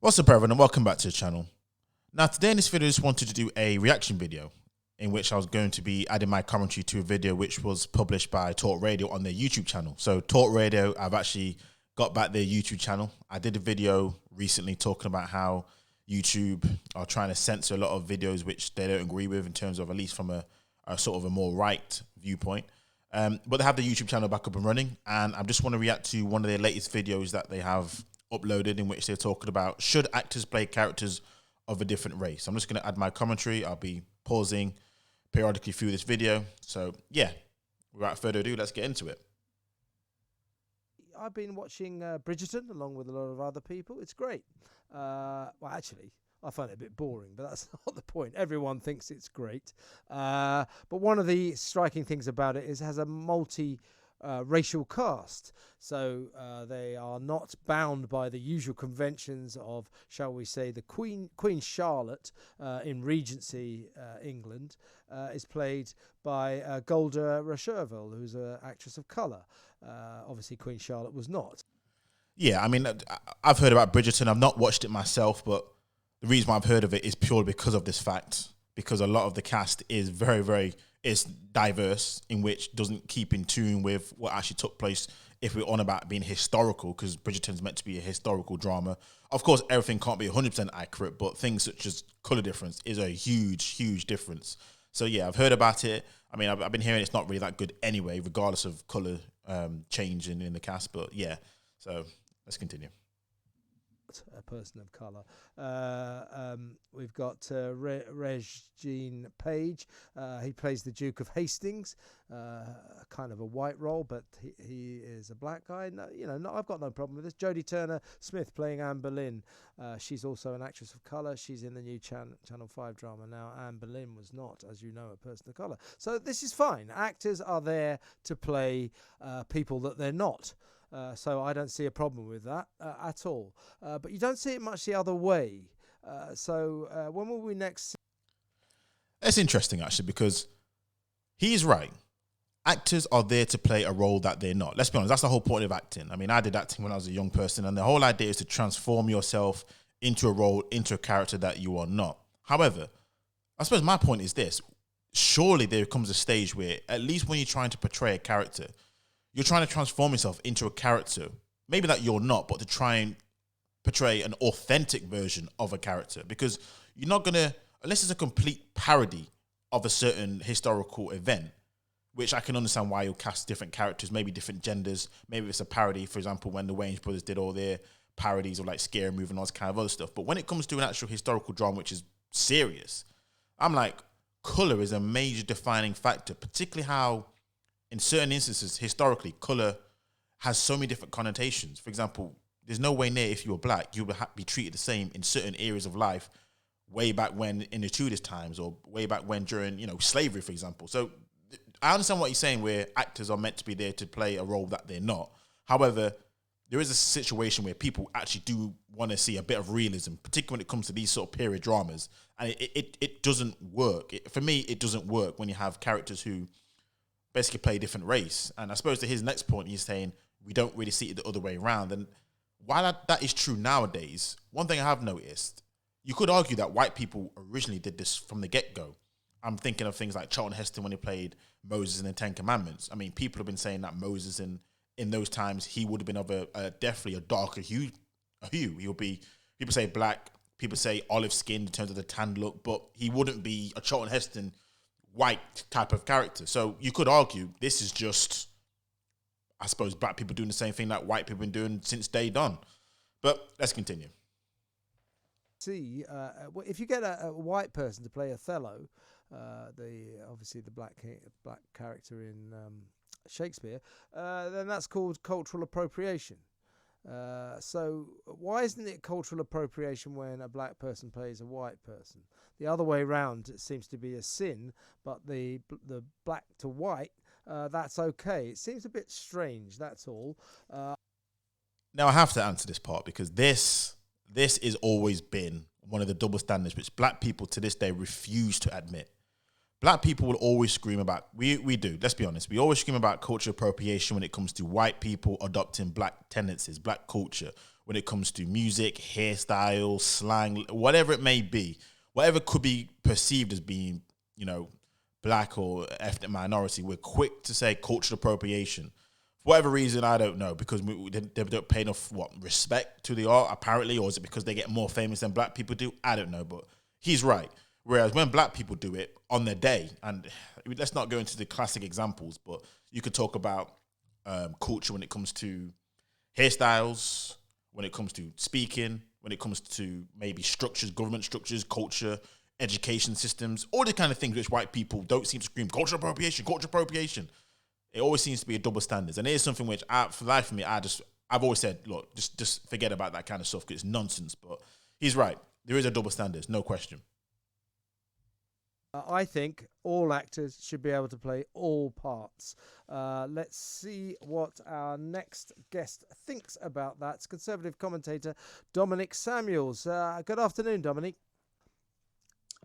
What's up, everyone, and welcome back to the channel. Now, today in this video, I just wanted to do a reaction video in which I was going to be adding my commentary to a video which was published by Talk Radio on their YouTube channel. So Talk Radio, I've actually got back their YouTube channel. I did a video recently talking about how YouTube are trying to censor a lot of videos which they don't agree with in terms of, at least from a sort of a more right viewpoint. But they have the YouTube channel back up and running, and I just want to react to one of their latest videos that they have uploaded in which they're talking about should actors play characters of a different race. I'm just going to add my commentary. I'll be pausing periodically through this video. So yeah, without further ado, let's get into it. I've been watching Bridgerton along with a lot of other people. It's great. Well, actually, I find it a bit boring, but that's not the point. Everyone thinks it's great. But one of the striking things about it is it has a racial cast, so they are not bound by the usual conventions of, shall we say, the Queen Charlotte in Regency England is played by Golda Rocherville, who's an actress of colour. Obviously, Queen Charlotte was not. Yeah, I mean, I've heard about Bridgerton. I've not watched it myself, but the reason why I've heard of it is purely because of this fact, because a lot of the cast is very it's diverse, in which doesn't keep in tune with what actually took place if we're on about being historical, because Bridgerton's meant to be a historical drama. Of course, everything can't be 100% accurate, but things such as colour difference is a huge difference. So yeah, I've heard about it. I mean, I've been hearing it's not really that good anyway, regardless of colour change in the cast, but yeah. So let's continue. A person of colour. We've got Regine Page. He plays the Duke of Hastings, kind of a white role, but he is a black guy. No, I've got no problem with this. Jodie Turner-Smith playing Anne Boleyn. She's also an actress of colour. She's in the new Channel 5 drama now. Anne Boleyn was not, as you know, a person of colour. So this is fine. Actors are there to play people that they're not. So I don't see a problem with that at all. But you don't see it much the other way. So when will we next see? It's interesting, actually, because he's right. Actors are there to play a role that they're not. Let's be honest, that's the whole point of acting. I mean, I did acting when I was a young person, and the whole idea is to transform yourself into a role, into a character that you are not. However, I suppose my point is this. Surely there comes a stage where, at least when you're trying to portray a character, you're trying to transform yourself into a character, maybe that you're not, but to try and portray an authentic version of a character. Because you're not going to, unless it's a complete parody of a certain historical event, which I can understand why you'll cast different characters, maybe different genders. Maybe it's a parody, for example, when the Wayans brothers did all their parodies of like Scary Movie and all this kind of other stuff. But when it comes to an actual historical drama, which is serious, I'm like, colour is a major defining factor, particularly how, in certain instances, historically, colour has so many different connotations. For example, there's no way near if you were black, you would be treated the same in certain areas of life way back when in the Tudor times, or way back when during, slavery, for example. So I understand what you're saying, where actors are meant to be there to play a role that they're not. However, there is a situation where people actually do want to see a bit of realism, particularly when it comes to these sort of period dramas. And it doesn't work. For me, it doesn't work when you have characters who basically play a different race. And I suppose to his next point, he's saying we don't really see it the other way around. And while that is true nowadays, one thing I have noticed, you could argue that white people originally did this from the get-go. I'm thinking of things like Charlton Heston when he played Moses in the Ten Commandments. I mean, people have been saying that Moses in those times, he would have been of definitely a darker hue. He would be, people say black, people say olive skin in terms of the tan look, but he wouldn't be a Charlton Heston white type of character. So you could argue this is just, I suppose, black people doing the same thing that white people have been doing since day done. But let's continue. See, if you get a white person to play Othello, obviously the black character in Shakespeare, then that's called cultural appropriation. So why isn't it cultural appropriation when a black person plays a white person? The other way around, it seems to be a sin, but the black to white, that's okay. It seems a bit strange, that's all. Now I have to answer this part, because this has always been one of the double standards which black people to this day refuse to admit. Black people will always scream about, we do, let's be honest, we always scream about cultural appropriation when it comes to white people adopting black tendencies, black culture. when it comes to music, hairstyle, slang, whatever it may be, whatever could be perceived as being, black or ethnic minority, we're quick to say cultural appropriation. For whatever reason, I don't know, because they don't pay enough respect to the art, apparently, or is it because they get more famous than black people do? I don't know, but he's right. Whereas when black people do it on their day, and let's not go into the classic examples, but you could talk about culture when it comes to hairstyles, when it comes to speaking, when it comes to maybe structures, government structures, culture, education systems, all the kind of things which white people don't seem to scream, cultural appropriation, cultural appropriation. It always seems to be a double standards. And it is something which, for life for me, I've always said, look, just forget about that kind of stuff because it's nonsense. But he's right. There is a double standards, no question. I think all actors should be able to play all parts. Let's see what our next guest thinks about that. It's conservative commentator Dominic Samuels. Good afternoon, Dominic.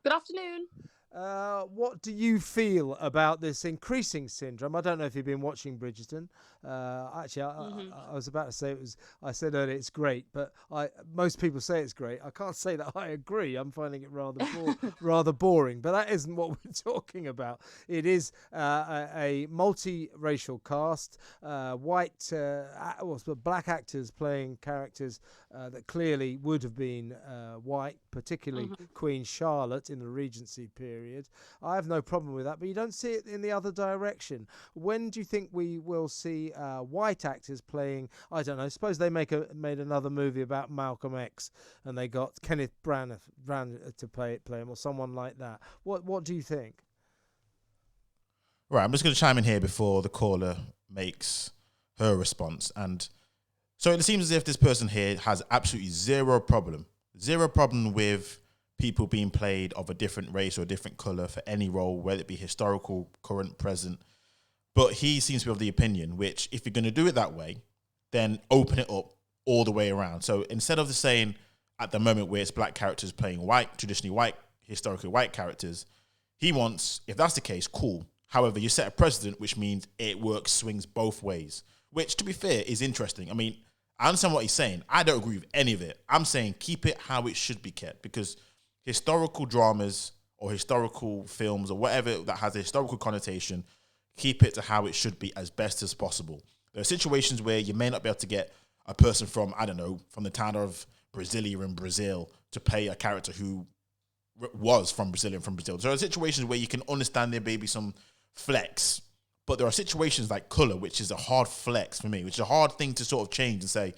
Good afternoon. What do you feel about this increasing syndrome? I don't know if you've been watching Bridgerton. Actually, I was about to say I said earlier it's great, but most people say it's great. I can't say that I agree. I'm finding it rather boring. But that isn't what we're talking about. It is a multi-racial cast, black actors playing characters that clearly would have been white, particularly Queen Charlotte in the Regency period. I have no problem with that, but you don't see it in the other direction. When do you think we will see white actors playing, I don't know, suppose they made another movie about Malcolm X and they got Kenneth Branagh to play him or someone like that. What do you think? Right, I'm just going to chime in here before the caller makes her response. And so it seems as if this person here has absolutely zero problem with people being played of a different race or a different colour for any role, whether it be historical, current, present. But he seems to be of the opinion, which if you're going to do it that way, then open it up all the way around. So instead of the saying at the moment where it's black characters playing white, traditionally white, historically white characters, he wants, if that's the case, cool. However, you set a precedent, which means it swings both ways, which to be fair is interesting. I mean, I understand what he's saying. I don't agree with any of it. I'm saying keep it how it should be kept, because historical dramas or historical films or whatever that has a historical connotation, keep it to how it should be as best as possible. There are situations where you may not be able to get a person from, I don't know, from the town of Brasilia in Brazil to play a character who was from Brazil. So there are situations where you can understand there may be some flex, but there are situations like colour, which is a hard flex for me, which is a hard thing to sort of change and say,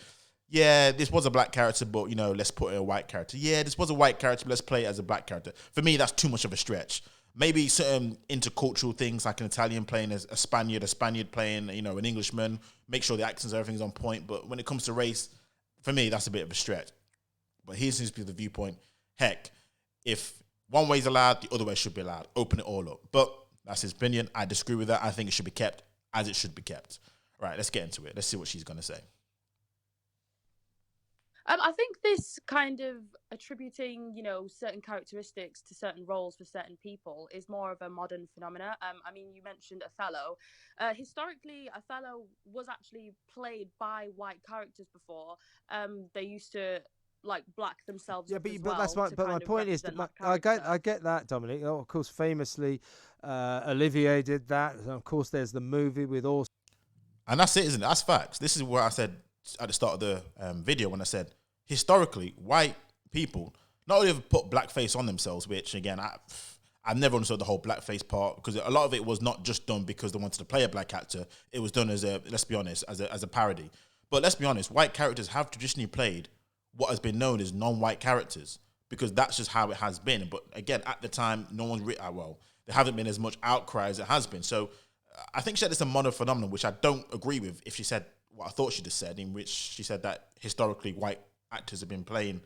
yeah, this was a black character, but, let's put it a white character. Yeah, this was a white character, but let's play it as a black character. For me, that's too much of a stretch. Maybe certain intercultural things, like an Italian playing as a Spaniard playing, an Englishman, make sure the accents, everything's on point. But when it comes to race, for me, that's a bit of a stretch. But here seems to be the viewpoint. Heck, if one way's allowed, the other way should be allowed. Open it all up. But that's his opinion. I disagree with that. I think it should be kept as it should be kept. Right, let's get into it. Let's see what she's going to say. I think this kind of attributing, certain characteristics to certain roles for certain people is more of a modern phenomena. I mean, you mentioned Othello. Historically, Othello was actually played by white characters before. They used to black themselves up as well. But my point is that I get that, Dominic. Oh, of course, famously, Olivier did that. And of course, there's the movie with all. And that's it, isn't it? That's facts. This is what I said at the start of the video when I said, historically, white people not only have put blackface on themselves, which, again, I've never understood the whole blackface part, because a lot of it was not just done because they wanted to play a black actor. It was done as let's be honest, as a parody. But let's be honest, white characters have traditionally played what has been known as non-white characters, because that's just how it has been. But again, at the time, no one's there haven't been as much outcry as it has been. So I think she said it's a modern phenomenon, which I don't agree with if she said what I thought she just said, in which she said that historically white actors have been playing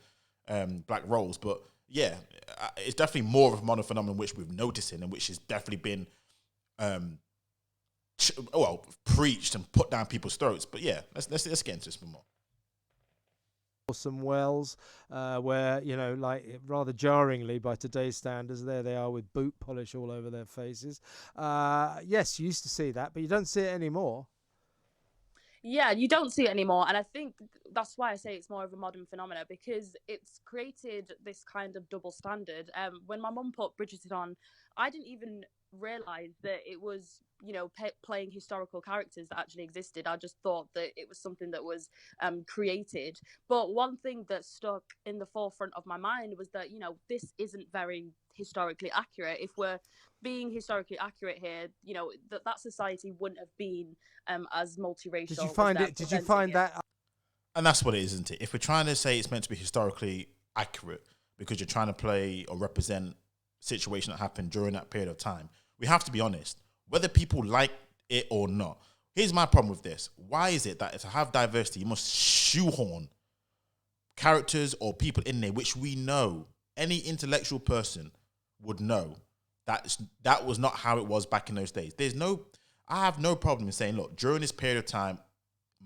black roles. But yeah, it's definitely more of a modern phenomenon which we've noticed and which has definitely been preached and put down people's throats. But yeah, let's get into this more. Orson Welles, where, rather jarringly by today's standards, there they are with boot polish all over their faces. Yes, you used to see that, but you don't see it anymore. Yeah, you don't see it anymore. And I think that's why I say it's more of a modern phenomenon, because it's created this kind of double standard. When my mum put Bridgerton on, I didn't even realize that it was, playing historical characters that actually existed. I just thought that it was something that was created. But one thing that stuck in the forefront of my mind was that, this isn't very historically accurate. If we're being historically accurate here, that society wouldn't have been as Did you multiracial as find they're it? Did you presenting find it. that? And that's what it is, isn't it? If we're trying to say it's meant to be historically accurate because you're trying to play or represent a situation that happened during that period of time, we have to be honest. Whether people like it or not, here's my problem with this. Why is it that to have diversity, you must shoehorn characters or people in there, which we know, any intellectual person would know that was not how it was back in those days. I have no problem in saying, look, during this period of time,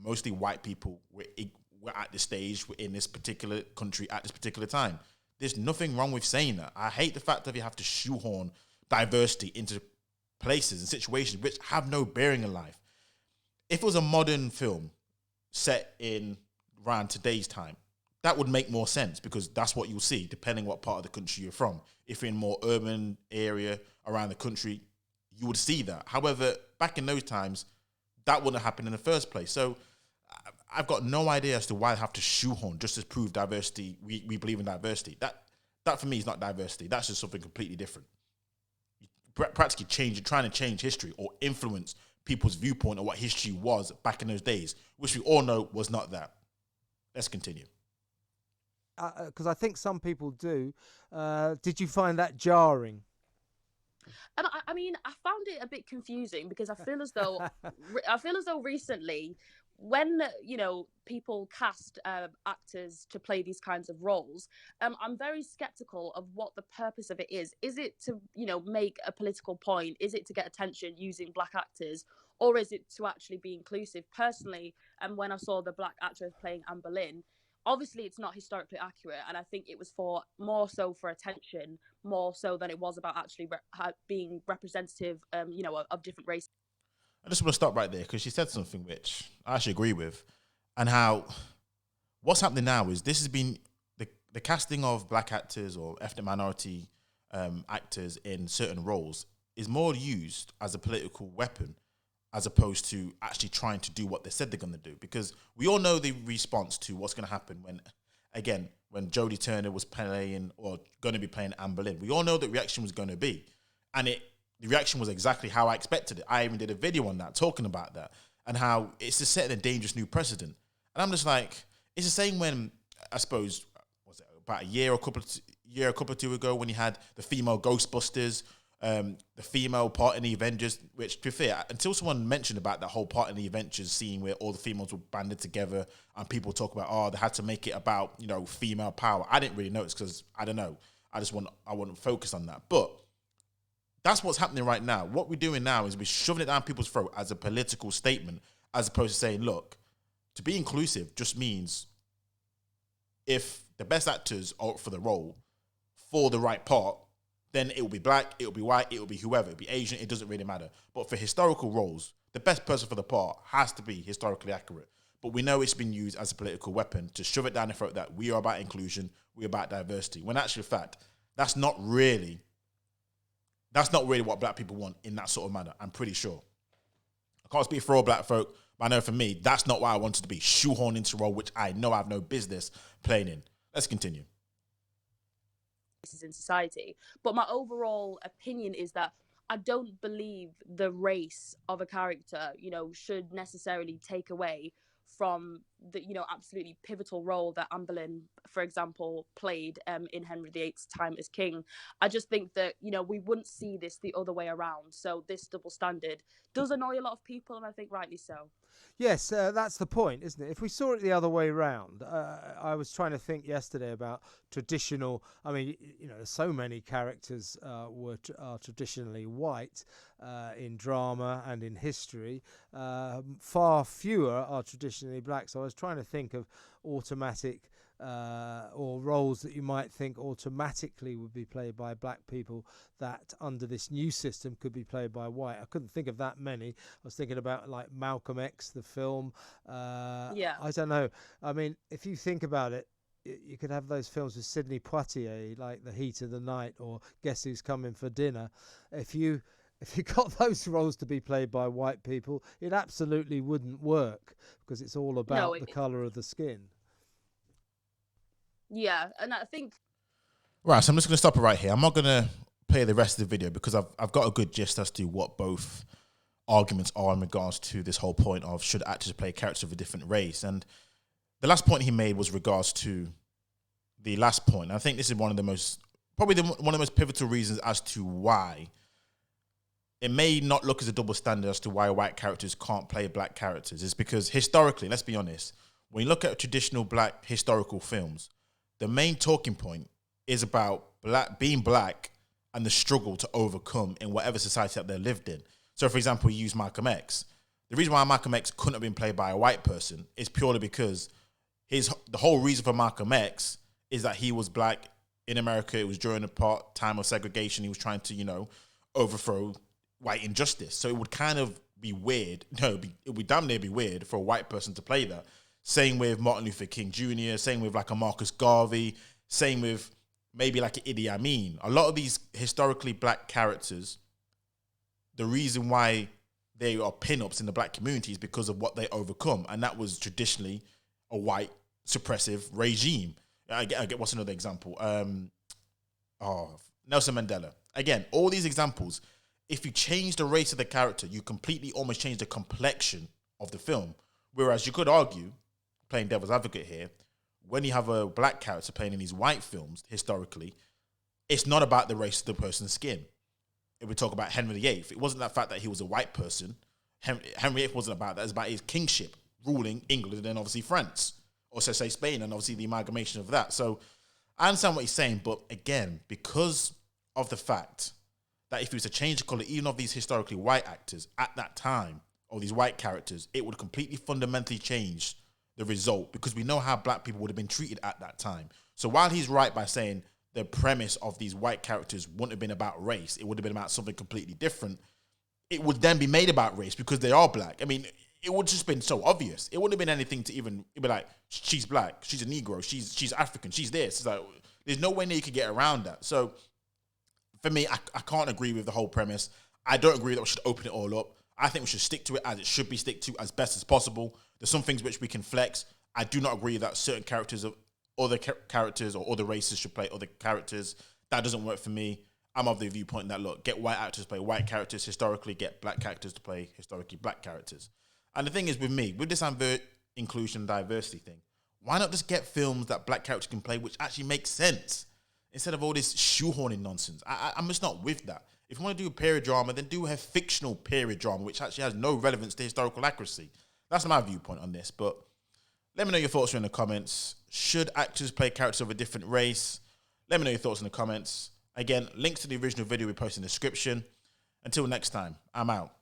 mostly white people were at this stage, we're in this particular country at this particular time. There's nothing wrong with saying that. I hate the fact that you have to shoehorn diversity into places and situations which have no bearing in life. If it was a modern film set in around today's time, that would make more sense because that's what you'll see depending what part of the country you're from. If you're in a more urban area around the country, you would see that. However, back in those times, that wouldn't happen in the first place. So I've got no idea as to why I have to shoehorn just to prove diversity. We believe in diversity. That for me is not diversity. That's just something completely different. Practically trying to change history or influence people's viewpoint of what history was back in those days, which we all know was not that. Let's continue. Because I think some people do. Did you find that jarring? And I mean, I found it a bit confusing because I feel as though recently, when people cast actors to play these kinds of roles, I'm very skeptical of what the purpose of it is. Is it to make a political point? Is it to get attention using black actors? Or is it to actually be inclusive? Personally, when I saw the black actress playing Anne Boleyn, obviously it's not historically accurate, and I think it was for more so for attention, more so than it was about actually being representative, of different races. I just want to stop right there because she said something which I actually agree with, and how what's happening now is this has been the casting of black actors or ethnic minority actors in certain roles is more used as a political weapon as opposed to actually trying to do what they said they're going to do. Because we all know the response to what's going to happen when Jodie Turner was playing or going to be playing Anne Boleyn. We all know the reaction was going to be. And the reaction was exactly how I expected it. I even did a video on that, talking about that, and how it's just setting a dangerous new precedent. And I'm just like, it's the same when, I suppose, was it about a year or a couple or two ago when you had the female Ghostbusters, the female part in the Avengers, which, to be fair, until someone mentioned about that whole part in the Avengers scene where all the females were banded together and people talk about, they had to make it about, female power. I didn't really notice because, I don't know, I want to focus on that. But that's what's happening right now. What we're doing now is we're shoving it down people's throat as a political statement, as opposed to saying, look, to be inclusive just means if the best actors are for the role, for the right part, then it will be black, it will be white, it will be whoever, it will be Asian, it doesn't really matter. But for historical roles, the best person for the part has to be historically accurate. But we know it's been used as a political weapon to shove it down the throat that we are about inclusion, we're about diversity. When actually, in fact, that's not really what black people want in that sort of manner, I'm pretty sure. I can't speak for all black folk, but I know for me, that's not what I wanted to be, shoehorned into a role which I know I have no business playing in. Let's continue. In society, but my overall opinion is that I don't believe the race of a character should necessarily take away from the absolutely pivotal role that Anne Boleyn, for example, played in Henry VIII's time as king. I just think that we wouldn't see this the other way around, so this double standard does annoy a lot of people, and I think rightly so. Yes, that's the point, isn't it? If we saw it the other way round, I was trying to think yesterday about traditional. I mean, so many characters are traditionally white in drama and in history. Far fewer are traditionally black. So I was trying to think of automatic or roles that you might think automatically would be played by black people that under this new system could be played by white. I couldn't think of that many. I was thinking about like Malcolm X, the film. Yeah. I don't know. I mean, if you think about it, you could have those films with Sidney Poitier, like The Heat of the Night or Guess Who's Coming for Dinner. If you got those roles to be played by white people, it absolutely wouldn't work because it's all about the colour of the skin. Yeah, and I think... Right, so I'm just going to stop it right here. I'm not going to play the rest of the video because I've got a good gist as to what both arguments are in regards to this whole point of should actors play characters of a different race. And the last point he made was regards to the last point. I think this is one of the most, one of the most pivotal reasons as to why it may not look as a double standard as to why white characters can't play black characters. Is because historically, let's be honest, when you look at traditional black historical films, the main talking point is about being black and the struggle to overcome in whatever society that they lived in. So, for example, you use Malcolm X. The reason why Malcolm X couldn't have been played by a white person is purely because the whole reason for Malcolm X is that he was black in America. It was during the time of segregation. He was trying to, overthrow white injustice. So it would kind of be weird. No, it would damn near be weird for a white person to play that. Same with Martin Luther King Jr., same with like a Marcus Garvey, same with maybe like an Idi Amin. A lot of these historically black characters, the reason why they are pin-ups in the black community is because of what they overcome. And that was traditionally a white suppressive regime. I get what's another example? Nelson Mandela. Again, all these examples, if you change the race of the character, you completely almost change the complexion of the film. Whereas you could argue, playing devil's advocate here, when you have a black character playing in these white films, historically, it's not about the race of the person's skin. If we talk about Henry VIII, it wasn't that fact that he was a white person. Henry VIII wasn't about that. It's about his kingship, ruling England and then obviously France. Also say Spain and obviously the amalgamation of that. So I understand what he's saying, but again, because of the fact that if he was to change the colour, even of these historically white actors at that time, or these white characters, it would completely fundamentally change the result because we know how black people would have been treated at that time. So while he's right by saying the premise of these white characters wouldn't have been about race, it would have been about something completely different, it would then be made about race because they are black. I mean, it would just been so obvious. It wouldn't have been anything to even be like, she's black, she's a Negro, she's African, she's this. It's like, there's no way that you could get around that. So for me, I can't agree with the whole premise. I don't agree that we should open it all up. I think we should stick to it as it should be stick to as best as possible. There's some things which we can flex. I do not agree that certain characters of other characters or other races should play other characters. That doesn't work for me. I'm of the viewpoint that, look, get white actors to play white characters historically, get black characters to play historically black characters. And the thing is with me, with this inclusion and diversity thing, why not just get films that black characters can play which actually makes sense instead of all this shoehorning nonsense? I'm just not with that. If you want to do a period drama, then do a fictional period drama, which actually has no relevance to historical accuracy. That's my viewpoint on this. But let me know your thoughts in the comments. Should actors play characters of a different race? Let me know your thoughts in the comments. Again, links to the original video we post in the description. Until next time, I'm out.